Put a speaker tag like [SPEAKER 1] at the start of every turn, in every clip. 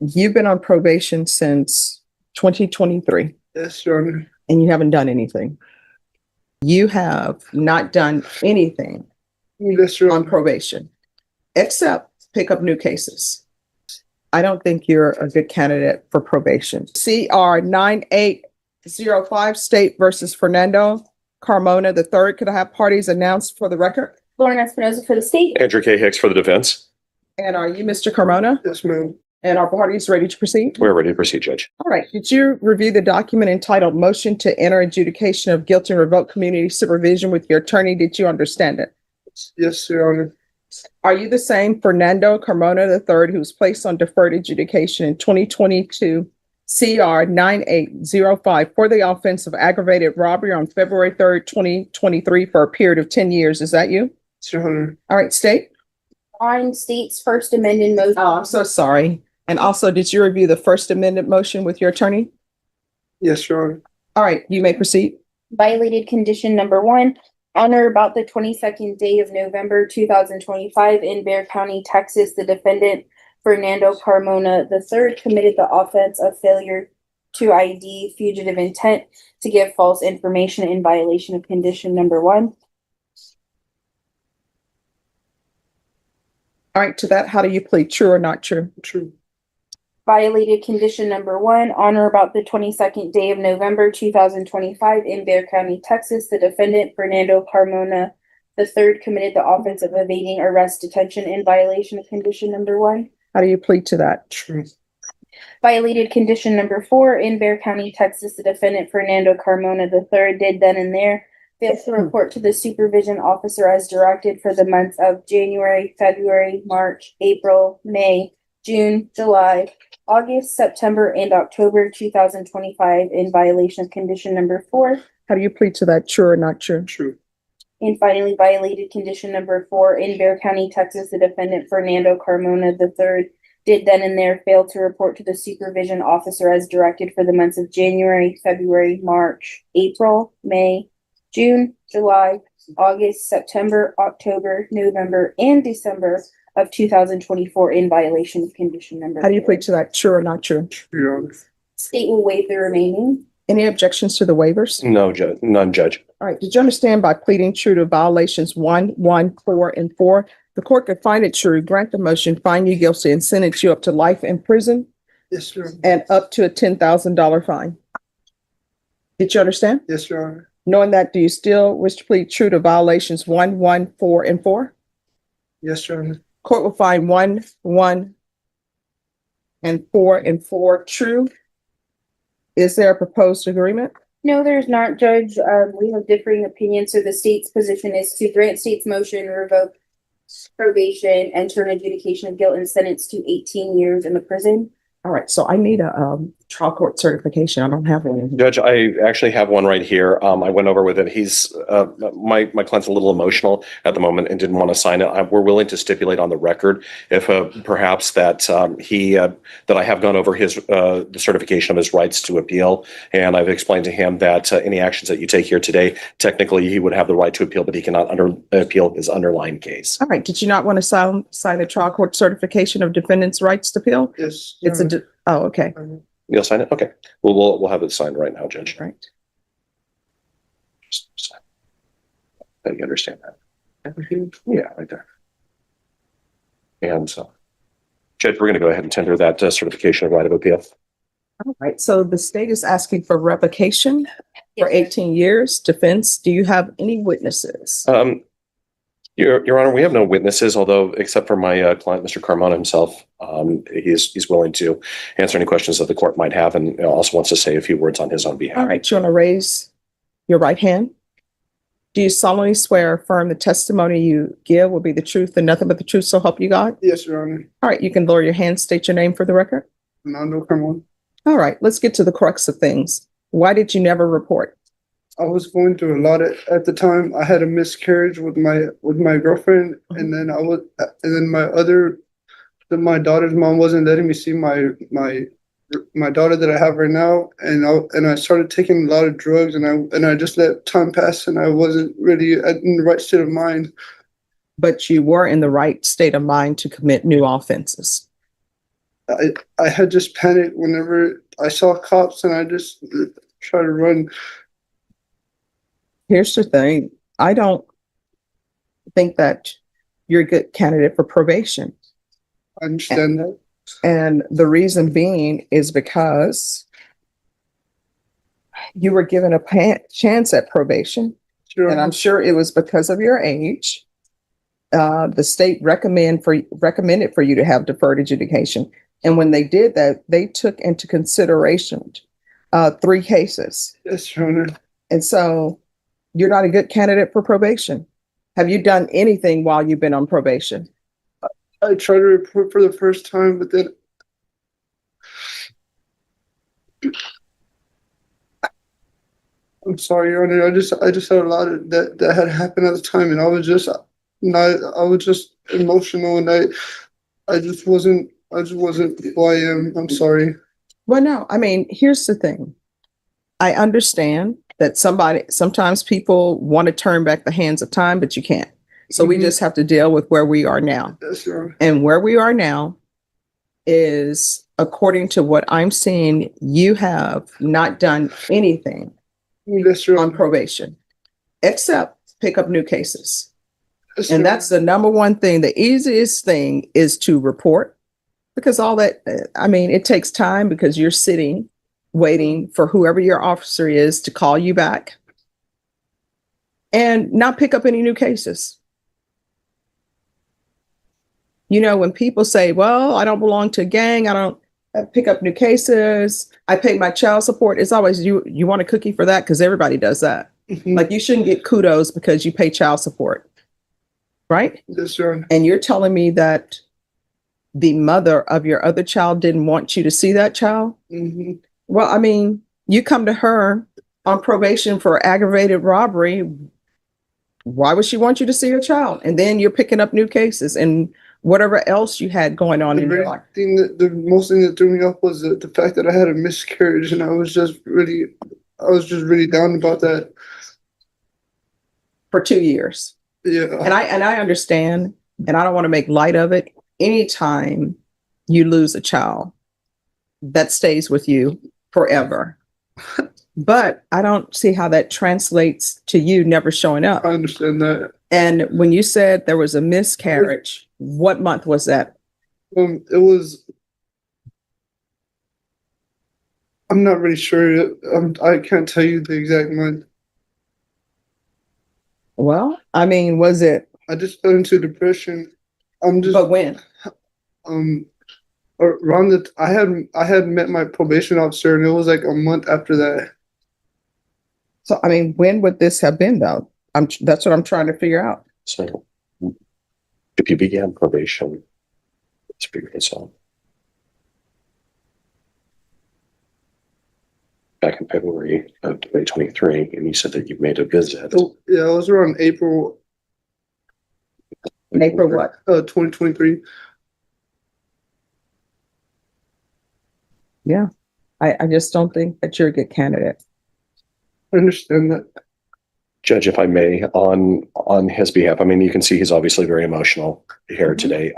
[SPEAKER 1] You've been on probation since 2023
[SPEAKER 2] Yes, Your Honor.
[SPEAKER 1] and you haven't done anything. You have not done anything
[SPEAKER 2] Yes, Your
[SPEAKER 1] on
[SPEAKER 2] Honor.
[SPEAKER 1] probation except pick up new cases. I don't think you're a good candidate for probation. CR 9805 State versus Fernando Carmona III. Could I have parties announced for the record?
[SPEAKER 3] Lauren Espinoza for the state.
[SPEAKER 4] Andrew K. Hicks for the defense.
[SPEAKER 1] And are you Mr. Carmona?
[SPEAKER 2] Yes, ma'am.
[SPEAKER 1] And are parties ready to proceed?
[SPEAKER 4] We're ready to proceed, Judge.
[SPEAKER 1] All right. Did you review the document entitled Motion to Enter Adjudication of Guilt and Revoke Community Supervision with your attorney? Did you understand it?
[SPEAKER 2] Yes, Your Honor.
[SPEAKER 1] Are you the same Fernando Carmona III who was placed on deferred adjudication in 2022 CR 9805 for the offense of aggravated robbery on February 3rd, 2023 for a period of 10 years? Is that you?
[SPEAKER 2] Yes, Your Honor.
[SPEAKER 1] All right, state.
[SPEAKER 3] On state's first amended motion.
[SPEAKER 1] Oh, I'm so sorry. And also, did you review the first amended motion with your attorney?
[SPEAKER 2] Yes, Your Honor.
[SPEAKER 1] All right, you may proceed.
[SPEAKER 3] Violated condition number 1. On or about the 22nd day of November 2025 in Bexar County, Texas, the defendant Fernando Carmona III committed the offense of failure to ID fugitive intent to give false information in violation of condition number 1.
[SPEAKER 1] All right, to that, how do you plead? True or not true?
[SPEAKER 2] True.
[SPEAKER 3] Violated condition number 1. On or about the 22nd day of November 2025 in Bexar County, Texas, the defendant Fernando Carmona III committed the offense of evading arrest detention in violation of condition number 1.
[SPEAKER 1] How do you plead to that?
[SPEAKER 2] True.
[SPEAKER 3] Violated condition number 4. In Bexar County, Texas, the defendant Fernando Carmona III did then and there fail to report to the supervision officer as directed for the months of January, February, March, April, May, June, July, August, September, and October 2025 in violation of condition number 4.
[SPEAKER 1] How do you plead to that? True or not true?
[SPEAKER 2] True.
[SPEAKER 3] And finally, violated condition number 4. In Bexar County, Texas, the defendant Fernando Carmona III did then and there fail to report to the supervision officer as directed for the months of January, February, March, April, May, June, July, August, September, October, November, and December of 2024 in violation of condition number 4.
[SPEAKER 1] How do you plead to that? True or not true?
[SPEAKER 2] True, Your Honor.
[SPEAKER 3] State will waive the remaining.
[SPEAKER 1] Any objections to the waivers?
[SPEAKER 4] No, Judge. None, Judge.
[SPEAKER 1] All right. Did you understand by pleading true to violations 1, 1, 4, and 4, the court could find it true, grant the motion, find you guilty, and sentence you up to life in prison
[SPEAKER 2] Yes, Your Honor.
[SPEAKER 1] and up to a $10,000 fine? Did you understand?
[SPEAKER 2] Yes, Your Honor.
[SPEAKER 1] Knowing that, do you still wish to plead true to violations 1, 1, 4, and 4?
[SPEAKER 2] Yes, Your Honor.
[SPEAKER 1] Court will find 1, 1, and 4 true. Is there a proposed agreement?
[SPEAKER 3] No, there's not, Judge. We have differing opinions, so the state's position is to grant state's motion, revoke probation, enter an adjudication of guilt, and sentence to 18 years in the prison.
[SPEAKER 1] All right, so I need a trial court certification. I don't have one.
[SPEAKER 4] Judge, I actually have one right here. I went over with it. He's my client's a little emotional at the moment and didn't want to sign it. We're willing to stipulate on the record if perhaps that that I have gone over his the certification of his rights to appeal, and I've explained to him that any actions that you take here today, technically he would have the right to appeal, but he cannot appeal his underlying case.
[SPEAKER 1] All right, did you not want to sign a trial court certification of defendant's rights to appeal?
[SPEAKER 2] Yes.
[SPEAKER 1] It's a okay.
[SPEAKER 4] You'll sign it? Okay. We'll have it signed right now, Judge.
[SPEAKER 1] Right.
[SPEAKER 4] Just sign. That you understand that. Yeah, right there. And Judge, we're going to go ahead and tender that certification of right of appeal.
[SPEAKER 1] All right, so the state is asking for revocation for 18 years. Defense, do you have any witnesses?
[SPEAKER 4] Your Honor, we have no witnesses, although except for my client, Mr. Carmona himself, he's willing to answer any questions that the court might have, and also wants to say a few words on his own behalf.
[SPEAKER 1] All right, you want to raise your right hand? Do you solemnly swear or affirm the testimony you give will be the truth and nothing but the truth, so help you God?
[SPEAKER 2] Yes, Your Honor.
[SPEAKER 1] All right, you can lower your hand, state your name for the record.
[SPEAKER 2] Fernando Carmona.
[SPEAKER 1] All right, let's get to the crux of things. Why did you never report?
[SPEAKER 2] I was going through a lot at the time. I had a miscarriage with my girlfriend, and then my daughter's mom wasn't letting me see my daughter that I have right now, and I started taking a lot of drugs, and I just let time pass, and I wasn't really in the right state of mind.
[SPEAKER 1] But you were in the right state of mind to commit new offenses.
[SPEAKER 2] I had just panicked whenever I saw cops, and I just tried to run.
[SPEAKER 1] Here's the thing. I don't think that you're a good candidate for probation.
[SPEAKER 2] I understand that.
[SPEAKER 1] And the reason being is because you were given a chance at probation.
[SPEAKER 2] Sure.
[SPEAKER 1] And I'm sure it was because of your age. The state recommended for you to have deferred adjudication. And when they did that, they took into consideration 3 cases.
[SPEAKER 2] Yes, Your Honor.
[SPEAKER 1] And so you're not a good candidate for probation. Have you done anything while you've been on probation?
[SPEAKER 2] I tried to report for the first time, but then I'm sorry, Your Honor. I just had a lot of that had happened at the time, and I was just emotional, and I just wasn't who I am. I'm sorry.
[SPEAKER 1] Well, no, I mean, here's the thing. I understand that sometimes people want to turn back the hands of time, but you can't. So we just have to deal with where we are now.
[SPEAKER 2] Yes, Your Honor.
[SPEAKER 1] And where we are now is, according to what I'm seeing, you have not done anything
[SPEAKER 2] Yes, Your
[SPEAKER 1] on
[SPEAKER 2] Honor.
[SPEAKER 1] probation except pick up new cases.
[SPEAKER 2] Yes,
[SPEAKER 1] And
[SPEAKER 2] Your
[SPEAKER 1] that's the number one thing. The easiest thing is to report, because all that, I mean, it takes time because you're sitting waiting for whoever your officer is to call you back and not pick up any new cases. You know, when people say, well, I don't belong to a gang, I don't pick up new cases, I pay my child support, it's always, you want a cookie for that? Because everybody does that.
[SPEAKER 2] Honor.
[SPEAKER 1] Like, you shouldn't get kudos because you pay child support, right?
[SPEAKER 2] Yes, Your Honor.
[SPEAKER 1] And you're telling me that the mother of your other child didn't want you to see that child?
[SPEAKER 2] Mhm.
[SPEAKER 1] Well, I mean, you come to her on probation for aggravated robbery. Why would she want you to see her child? And then you're picking up new cases and whatever else you had going on in your life.
[SPEAKER 2] The most thing that threw me off was the fact that I had a miscarriage, and I was just really down about that.
[SPEAKER 1] For 2 years.
[SPEAKER 2] Yeah.
[SPEAKER 1] And I understand, and I don't want to make light of it. Anytime you lose a child, that stays with you forever. But I don't see how that translates to you never showing up.
[SPEAKER 2] I understand that.
[SPEAKER 1] And when you said there was a miscarriage, what month was that?
[SPEAKER 2] It was. I'm not really sure. I can't tell you the exact month.
[SPEAKER 1] Well, I mean, was it,
[SPEAKER 2] I just fell into depression.
[SPEAKER 1] but when?
[SPEAKER 2] Around I had met my probation officer, and it was like a month after that.
[SPEAKER 1] So, I mean, when would this have been though? That's what I'm trying to figure out.
[SPEAKER 4] So if you began probation, let's figure this out. Back in February of 2023, and you said that you made a visit.
[SPEAKER 2] Oh, yeah, it was around April.
[SPEAKER 1] April what?
[SPEAKER 2] 2023.
[SPEAKER 1] Yeah. I just don't think that you're a good candidate.
[SPEAKER 2] I understand that.
[SPEAKER 4] Judge, if I may, on his behalf, I mean, you can see he's obviously very emotional here today.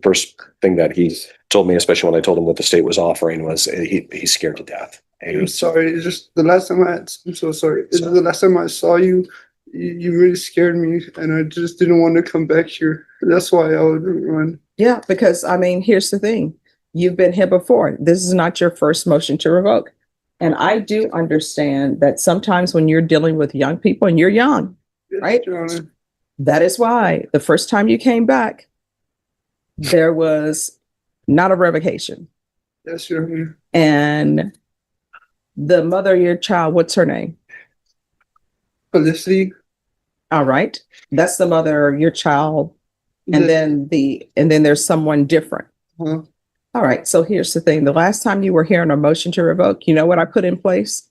[SPEAKER 4] First thing that he told me, especially when I told him what the state was offering, was he's scared to death.
[SPEAKER 2] I'm sorry. It's just the last time I'm so sorry. It's the last time I saw you, you really scared me, and I just didn't want to come back here. That's why I would run.
[SPEAKER 1] Yeah, because I mean, here's the thing. You've been here before. This is not your first motion to revoke. And I do understand that sometimes when you're dealing with young people, and you're young,
[SPEAKER 2] Yes,
[SPEAKER 1] right?
[SPEAKER 2] Your Honor.
[SPEAKER 1] That is why the first time you came back, there was not a revocation.
[SPEAKER 2] Yes, Your Honor.
[SPEAKER 1] And the mother of your child, what's her name?
[SPEAKER 2] Felicity.
[SPEAKER 1] All right. That's the mother of your child. And then there's someone different.
[SPEAKER 2] Huh?
[SPEAKER 1] All right. So here's the thing. The last time you were here on a motion to revoke, you know what I put in place?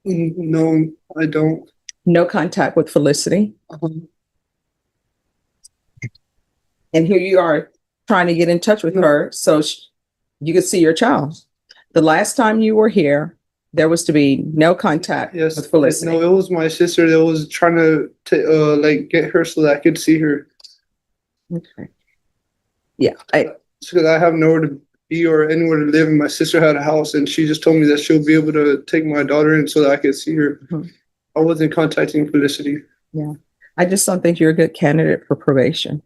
[SPEAKER 2] No, I don't.
[SPEAKER 1] No contact with Felicity. And here you are trying to get in touch with her so you could see your child. The last time you were here, there was to be no contact
[SPEAKER 2] Yes.
[SPEAKER 1] with Felicity.
[SPEAKER 2] No, it was my sister that was trying to like get her so that I could see her.
[SPEAKER 1] Okay. Yeah.
[SPEAKER 2] Because I have nowhere to be or anywhere to live. And my sister had a house, and she just told me that she'll be able to take my daughter in so that I could see her.
[SPEAKER 1] Mhm.
[SPEAKER 2] I wasn't contacting Felicity.
[SPEAKER 1] I just don't think you're a good candidate for probation.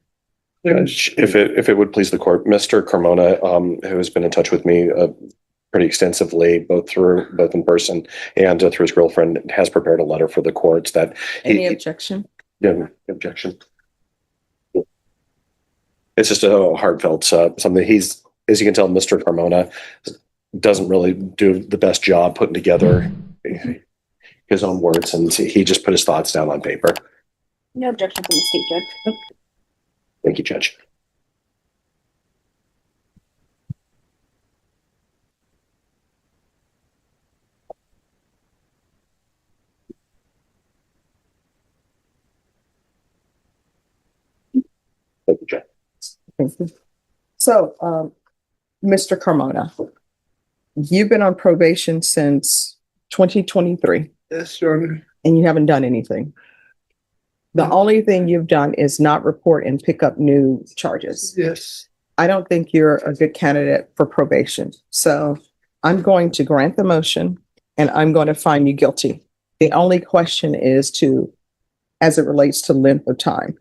[SPEAKER 4] Judge, if it would please the court, Mr. Carmona, who has been in touch with me pretty extensively, both in person and through his girlfriend, has prepared a letter for the courts that
[SPEAKER 1] Any objection?
[SPEAKER 4] yeah, objection. It's just a heartfelt something. He's, as you can tell, Mr. Carmona doesn't really do the best job putting together his own words, and he just put his thoughts down on paper.
[SPEAKER 3] No objection from the state judge.
[SPEAKER 4] Thank you, Judge. Thank you, Judge.
[SPEAKER 1] Thank you. So, Mr. Carmona, you've been on probation since 2023
[SPEAKER 2] Yes, Your Honor.
[SPEAKER 1] and you haven't done anything. The only thing you've done is not report and pick up new charges.
[SPEAKER 2] Yes.
[SPEAKER 1] I don't think you're a good candidate for probation. So I'm going to grant the motion and I'm going to find you guilty. The only question is as it relates to length of time.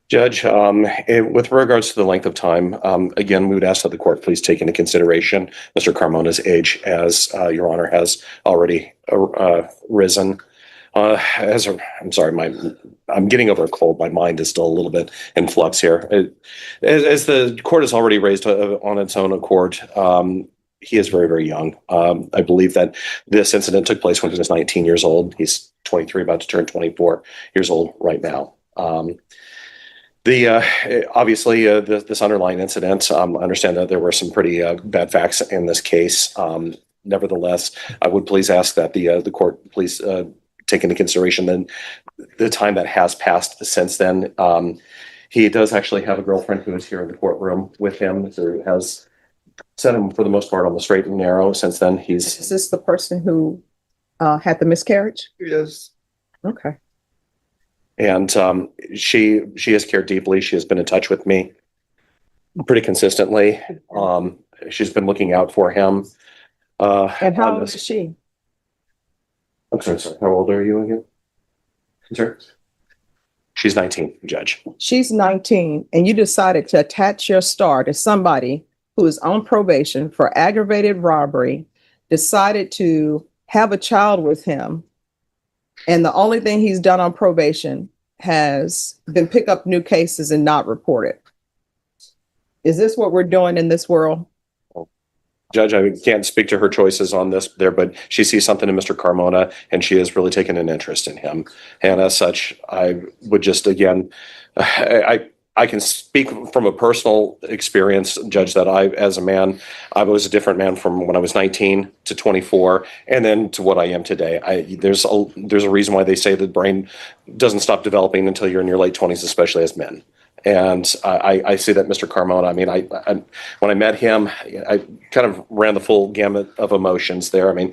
[SPEAKER 4] Judge, with regards to the length of time, again, we would ask that the court please take into consideration Mr. Carmona's age, as Your Honor has already risen. I'm sorry, I'm getting over a cold. My mind is still a little bit in flux here. As the court has already raised on its own accord, he is very, very young. I believe that this incident took place when he was 19 years old. He's 23, about to turn 24 years old right now. Obviously, this underlying incident, I understand that there were some pretty bad facts in this case. Nevertheless, I would please ask that the court please take into consideration then the time that has passed since then. He does actually have a girlfriend who is here in the courtroom with him, who has set him for the most part on the straight and narrow since then.
[SPEAKER 1] Is this the person who had the miscarriage?
[SPEAKER 2] Yes.
[SPEAKER 1] Okay.
[SPEAKER 4] And she has cared deeply. She has been in touch with me pretty consistently. She's been looking out for him.
[SPEAKER 1] And how old is she?
[SPEAKER 4] I'm sorry. How old are you again? Sir? She's 19, Judge.
[SPEAKER 1] She's 19, and you decided to attach your star to somebody who is on probation for aggravated robbery, decided to have a child with him, and the only thing he's done on probation has been pick up new cases and not report it. Is this what we're doing in this world?
[SPEAKER 4] Judge, I can't speak to her choices on this there, but she sees something in Mr. Carmona, and she has really taken an interest in him. And as such, I would just, again, I can speak from a personal experience, Judge, that as a man, I was a different man from when I was 19 to 24, and then to what I am today. There's a reason why they say the brain doesn't stop developing until you're in your late 20s, especially as men. And I see that Mr. Carmona, I mean, when I met him, I kind of ran the full gamut of emotions there. I mean,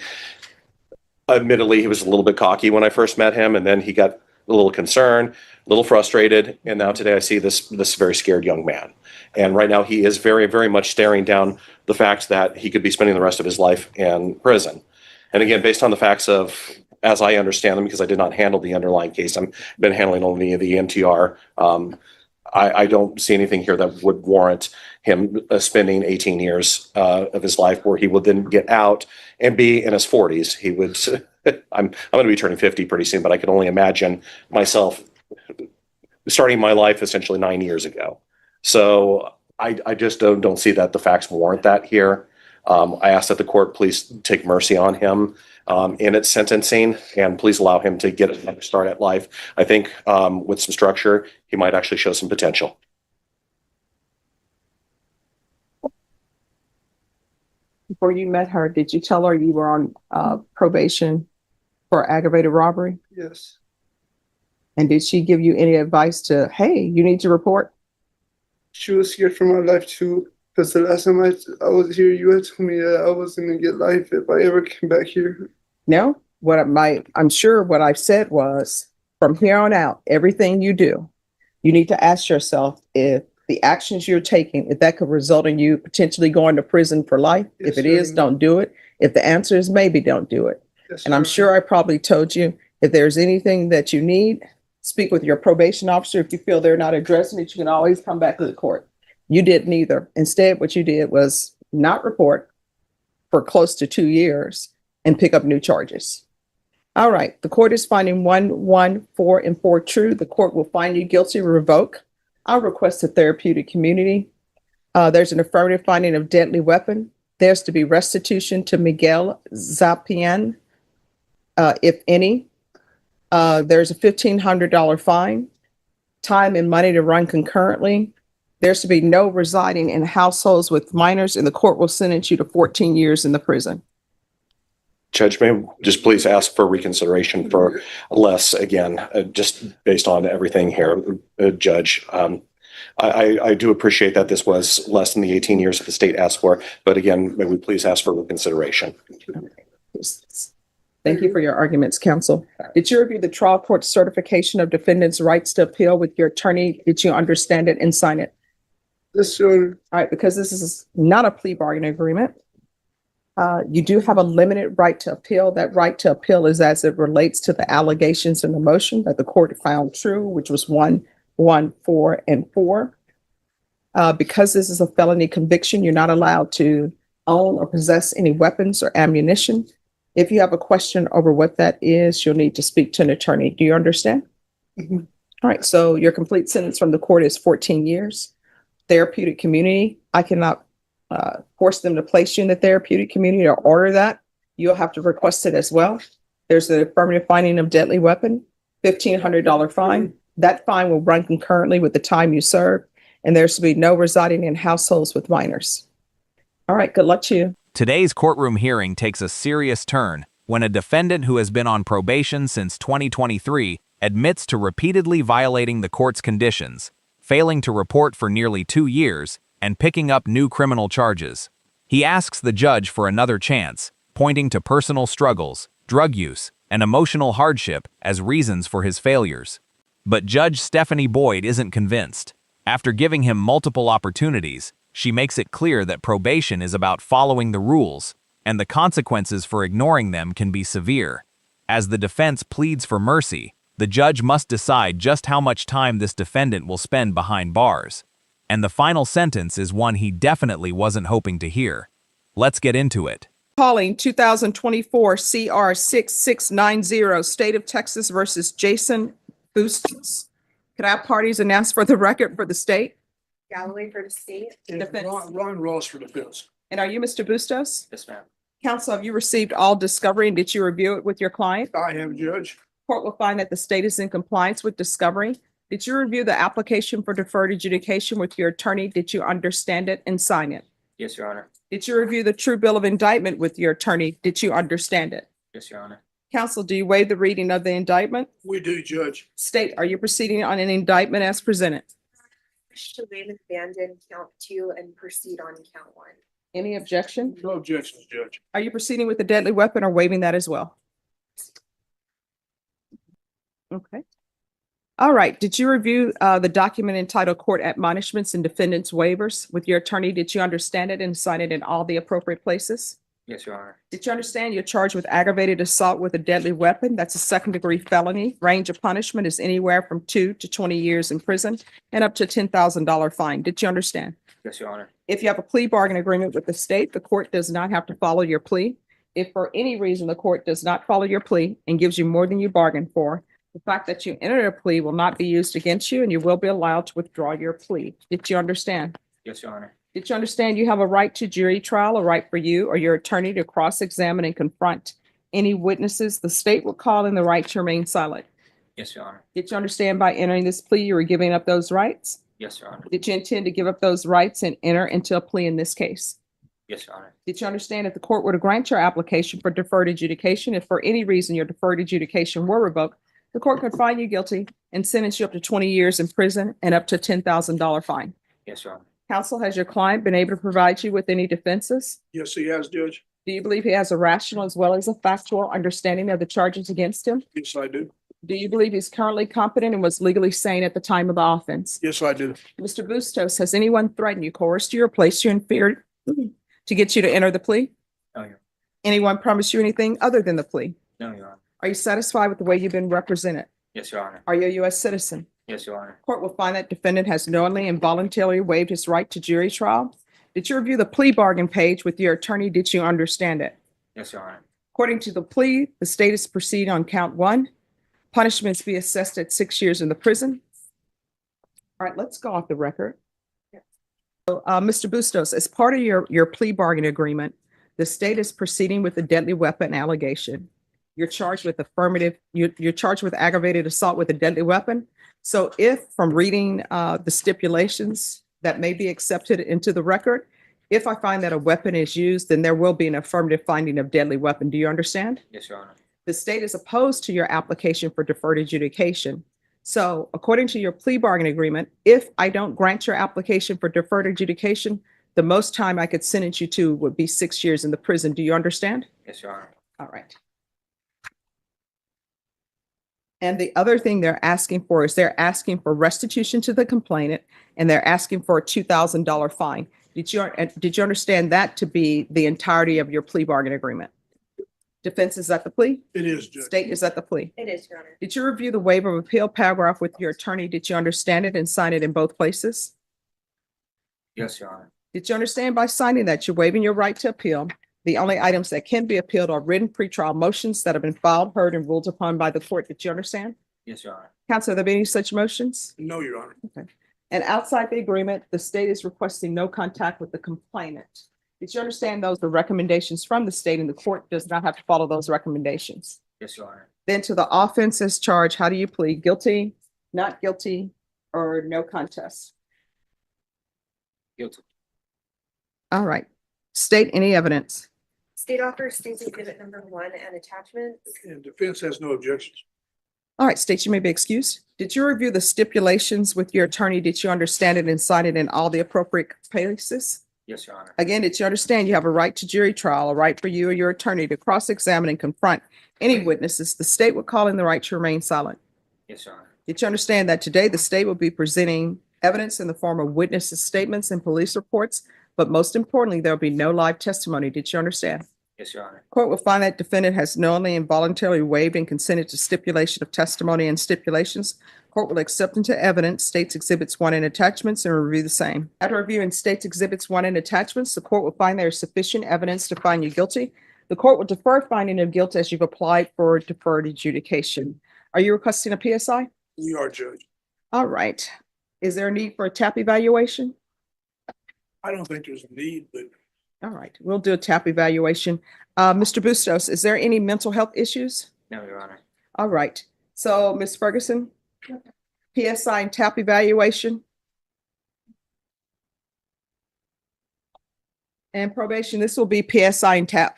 [SPEAKER 4] admittedly, he was a little bit cocky when I first met him, and then he got a little concerned, a little frustrated, and now today I see this very scared young man. And right now he is very, very much staring down the fact that he could be spending the rest of his life in prison. And again, based on the facts of, as I understand them, because I did not handle the underlying case, I've been handling only the MTR. I don't see anything here that would warrant him spending 18 years of his life where he would then get out and be in his 40s. He would. I'm going to be turning 50 pretty soon, but I can only imagine myself starting my life essentially 9 years ago. So I just don't see that the facts warrant that here. I ask that the court please take mercy on him in its sentencing, and please allow him to get another start at life. I think with some structure, he might actually show some potential.
[SPEAKER 1] Before you met her, did you tell her you were on probation for aggravated robbery?
[SPEAKER 2] Yes.
[SPEAKER 1] And did she give you any advice to, hey, you need to report?
[SPEAKER 2] She was scared for my life too. Because the last time I was here, you had told me that I wasn't going to get life if I ever came back here.
[SPEAKER 1] No, I'm sure what I've said was from here on out, everything you do, you need to ask yourself if the actions you're taking, if that could result in you potentially going to prison for life.
[SPEAKER 2] Yes,
[SPEAKER 1] If it is,
[SPEAKER 2] sir.
[SPEAKER 1] don't do it. If the answer is maybe, don't do it.
[SPEAKER 2] Yes,
[SPEAKER 1] And I'm
[SPEAKER 2] sir.
[SPEAKER 1] sure I probably told you, if there's anything that you need, speak with your probation officer. If you feel they're not addressing it, you can always come back to the court. You did neither. Instead, what you did was not report for close to 2 years and pick up new charges. All right, the court is finding 1, 4, and 4 true. The court will find you guilty, revoke. I'll request a therapeutic community. There's an affirmative finding of deadly weapon. There's to be restitution to Miguel Zapian, if any. There's a $1,500 fine, time and money to run concurrently. There's to be no residing in households with minors, and the court will sentence you to 14 years in the prison.
[SPEAKER 4] Judge, may I just please ask for reconsideration for less again, just based on everything here, Judge. I do appreciate that this was less than the 18 years that the state asked for, but again, may we please ask for reconsideration?
[SPEAKER 1] Thank you for your arguments, counsel. Did you review the trial court certification of defendants' rights to appeal with your attorney? Did you understand it and sign it?
[SPEAKER 2] Yes, sir.
[SPEAKER 1] All right, because this is not a plea bargaining agreement. You do have a limited right to appeal. That right to appeal is as it relates to the allegations in the motion that the court found true, which was 1, 4, and 4. Because this is a felony conviction, you're not allowed to own or possess any weapons or ammunition. If you have a question over what that is, you'll need to speak to an attorney. Do you understand?
[SPEAKER 2] Mhm.
[SPEAKER 1] All right, so your complete sentence from the court is 14 years. Therapeutic community, I cannot force them to place you in the therapeutic community or order that. You'll have to request it as well. There's an affirmative finding of deadly weapon, $1,500 fine. That fine will run concurrently with the time you serve, and there's to be no residing in households with minors. All right, good luck to you.
[SPEAKER 5] Today's courtroom hearing takes a serious turn when a defendant who has been on probation since 2023 admits to repeatedly violating the court's conditions, failing to report for nearly 2 years, and picking up new criminal charges. He asks the judge for another chance, pointing to personal struggles, drug use, and emotional hardship as reasons for his failures. But Judge Stephanie Boyd isn't convinced. After giving him multiple opportunities, she makes it clear that probation is about following the rules, and the consequences for ignoring them can be severe. As the defense pleads for mercy, the judge must decide just how much time this defendant will spend behind bars. And the final sentence is one he definitely wasn't hoping to hear. Let's get into it.
[SPEAKER 1] Calling 2024 CR 6690, State of Texas versus Jason Bustos. Could I have parties announce for the record for the state?
[SPEAKER 3] Galloway for the state.
[SPEAKER 1] Defense.
[SPEAKER 6] Ron Ross for defense.
[SPEAKER 1] And are you Mr. Bustos?
[SPEAKER 6] Yes, ma'am.
[SPEAKER 1] Counsel, have you received all discovery and did you review it with your client?
[SPEAKER 6] I am, Judge.
[SPEAKER 1] Court will find that the state is in compliance with discovery. Did you review the application for deferred adjudication with your attorney? Did you understand it and sign it?
[SPEAKER 6] Yes, Your Honor.
[SPEAKER 1] Did you review the true bill of indictment with your attorney? Did you understand it?
[SPEAKER 6] Yes, Your Honor.
[SPEAKER 1] Counsel, do you waive the reading of the indictment?
[SPEAKER 6] We do, Judge.
[SPEAKER 1] State, are you proceeding on an indictment as presented?
[SPEAKER 7] Wish to waive and abandon count 2 and proceed on count 1.
[SPEAKER 1] Any objection?
[SPEAKER 6] No objections, Judge.
[SPEAKER 1] Are you proceeding with the deadly weapon or waiving that as well? Okay. All right. Did you review the document entitled Court Admonishments and Defendants Waivers with your attorney? Did you understand it and sign it in all the appropriate places?
[SPEAKER 6] Yes, Your Honor.
[SPEAKER 1] Did you understand you're charged with aggravated assault with a deadly weapon? That's a second-degree felony. Range of punishment is anywhere from 2 to 20 years in prison and up to $10,000 fine. Did you understand?
[SPEAKER 6] Yes, Your Honor.
[SPEAKER 1] If you have a plea bargain agreement with the state, the court does not have to follow your plea. If for any reason the court does not follow your plea and gives you more than you bargained for, the fact that you entered a plea will not be used against you and you will be allowed to withdraw your plea. Did you understand?
[SPEAKER 6] Yes, Your Honor.
[SPEAKER 1] Did you understand you have a right to jury trial, a right for you or your attorney to cross-examine and confront any witnesses the state will call and the right to remain silent?
[SPEAKER 6] Yes, Your Honor.
[SPEAKER 1] Did you understand by entering this plea you were giving up those rights?
[SPEAKER 6] Yes, Your Honor.
[SPEAKER 1] Did you intend to give up those rights and enter into a plea in this case?
[SPEAKER 6] Yes, Your Honor.
[SPEAKER 1] Did you understand if the court were to grant your application for deferred adjudication, if for any reason your deferred adjudication were revoked, the court could find you guilty and sentence you up to 20 years in prison and up to $10,000 fine?
[SPEAKER 6] Yes, Your Honor.
[SPEAKER 1] Counsel, has your client been able to provide you with any defenses?
[SPEAKER 6] Yes, he has, Judge.
[SPEAKER 1] Do you believe he has a rational as well as a factual understanding of the charges against him?
[SPEAKER 6] Yes, I do.
[SPEAKER 1] Do you believe he's currently competent and was legally sane at the time of the offense?
[SPEAKER 6] Yes, I do.
[SPEAKER 1] Mr. Bustos, has anyone threatened you, coerced you, or placed you in fear to get you to enter the plea?
[SPEAKER 6] No, Your
[SPEAKER 1] Anyone promise you anything other than the plea?
[SPEAKER 6] No, Your Honor.
[SPEAKER 1] Are you satisfied with the way you've been represented?
[SPEAKER 6] Yes, Your Honor.
[SPEAKER 1] Are you a U.S. citizen?
[SPEAKER 6] Yes, Your Honor.
[SPEAKER 1] Court will find that defendant has knowingly and voluntarily waived his right to jury trial. Did you review the plea bargain page with your attorney? Did you understand it?
[SPEAKER 6] Yes, Your Honor.
[SPEAKER 1] According to the plea, the state is proceeding on count one. Punishments be assessed at 6 years in the prison. All right, let's go off the record. So, Mr. Bustos, as part of your plea bargain agreement, the state is proceeding with a deadly weapon allegation. You're charged with you're charged with aggravated assault with a deadly weapon. So if from reading the stipulations that may be accepted into the record, if I find that a weapon is used, then there will be an affirmative finding of deadly weapon. Do you understand?
[SPEAKER 6] Yes, Your Honor.
[SPEAKER 1] The state is opposed to your application for deferred adjudication. So according to your plea bargain agreement, if I don't grant your application for deferred adjudication, the most time I could sentence you to would be 6 years in the prison. Do you understand?
[SPEAKER 6] Yes, Your Honor.
[SPEAKER 1] All right. And the other thing they're asking for is they're asking for restitution to the complainant, and they're asking for a $2,000 fine. Did you understand that to be the entirety of your plea bargain agreement? Defense, is that the plea?
[SPEAKER 6] It is, Judge.
[SPEAKER 1] State, is that the plea?
[SPEAKER 7] It is, Your Honor.
[SPEAKER 1] Did you review the waiver of appeal paragraph with your attorney? Did you understand it and sign it in both places?
[SPEAKER 6] Yes, Your Honor.
[SPEAKER 1] Did you understand by signing that you're waiving your right to appeal? The only items that can be appealed are written pretrial motions that have been filed, heard, and ruled upon by the court. Did you understand?
[SPEAKER 6] Yes, Your Honor.
[SPEAKER 1] Counsel, have there been any such motions?
[SPEAKER 6] No, Your Honor.
[SPEAKER 1] Okay. And outside the agreement, the state is requesting no contact with the complainant. Did you understand those are recommendations from the state, and the court does not have to follow those recommendations?
[SPEAKER 6] Yes, Your Honor.
[SPEAKER 1] Then to the offenses charged, how do you plead? Guilty, not guilty, or no contest?
[SPEAKER 6] Guilty.
[SPEAKER 1] All right. State any evidence.
[SPEAKER 7] State offers states exhibit number 1 and attachments.
[SPEAKER 6] And defense has no objections.
[SPEAKER 1] All right, state, you may be excused. Did you review the stipulations with your attorney? Did you understand it and sign it in all the appropriate places?
[SPEAKER 6] Yes, Your Honor.
[SPEAKER 1] Again, did you understand you have a right to jury trial, a right for you or your attorney to cross-examine and confront any witnesses? The state would call in the right to remain silent.
[SPEAKER 6] Yes, Your Honor.
[SPEAKER 1] Did you understand that today the state will be presenting evidence in the form of witnesses' statements and police reports, but most importantly, there will be no live testimony? Did you understand?
[SPEAKER 6] Yes, Your Honor.
[SPEAKER 1] Court will find that defendant has knowingly and voluntarily waived and consented to stipulation of testimony and stipulations. Court will accept into evidence states exhibits 1 and attachments and review the same. After reviewing states exhibits 1 and attachments, the court will find there is sufficient evidence to find you guilty. The court will defer finding of guilt as you've applied for deferred adjudication. Are you requesting a PSI?
[SPEAKER 6] We are, Judge.
[SPEAKER 1] All right. Is there a need for a TAP evaluation?
[SPEAKER 6] I don't think there's a need, but
[SPEAKER 1] All right, we'll do a TAP evaluation. Mr. Bustos, is there any mental health issues?
[SPEAKER 6] no, Your Honor.
[SPEAKER 1] All right, so Ms. Ferguson, PSI and TAP evaluation. And probation, this will be PSI and TAP.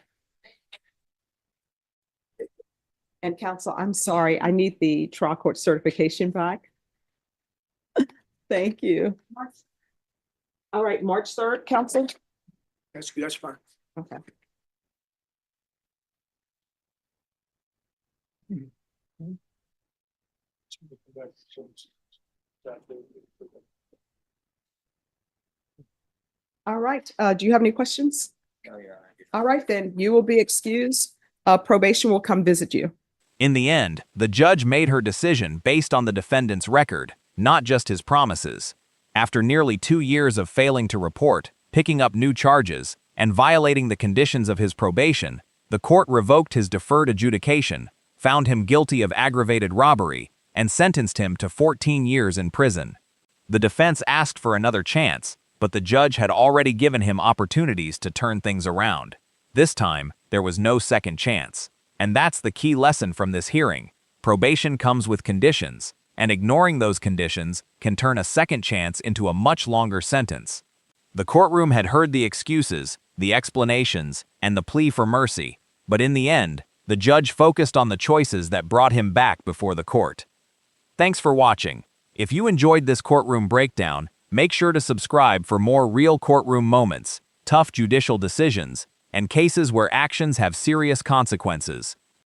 [SPEAKER 1] And counsel, I'm sorry, I need the trial court certification back. Thank you. All right, March 3rd, counsel?
[SPEAKER 6] That's fine.
[SPEAKER 1] Okay. All right, do you have any questions?
[SPEAKER 6] No, Your Honor.
[SPEAKER 1] All right, then you will be excused. Probation will come visit you.
[SPEAKER 5] In the end, the judge made her decision based on the defendant's record, not just his promises. After nearly 2 years of failing to report, picking up new charges, and violating the conditions of his probation, the court revoked his deferred adjudication, found him guilty of aggravated robbery, and sentenced him to 14 years in prison. The defense asked for another chance, but the judge had already given him opportunities to turn things around. This time, there was no second chance. And that's the key lesson from this hearing. Probation comes with conditions, and ignoring those conditions can turn a second chance into a much longer sentence. The courtroom had heard the excuses, the explanations, and the plea for mercy, but in the end, the judge focused on the choices that brought him back before the court. Thanks for watching. If you enjoyed this courtroom breakdown, make sure to subscribe for more real courtroom moments, tough judicial decisions, and cases where actions have serious consequences.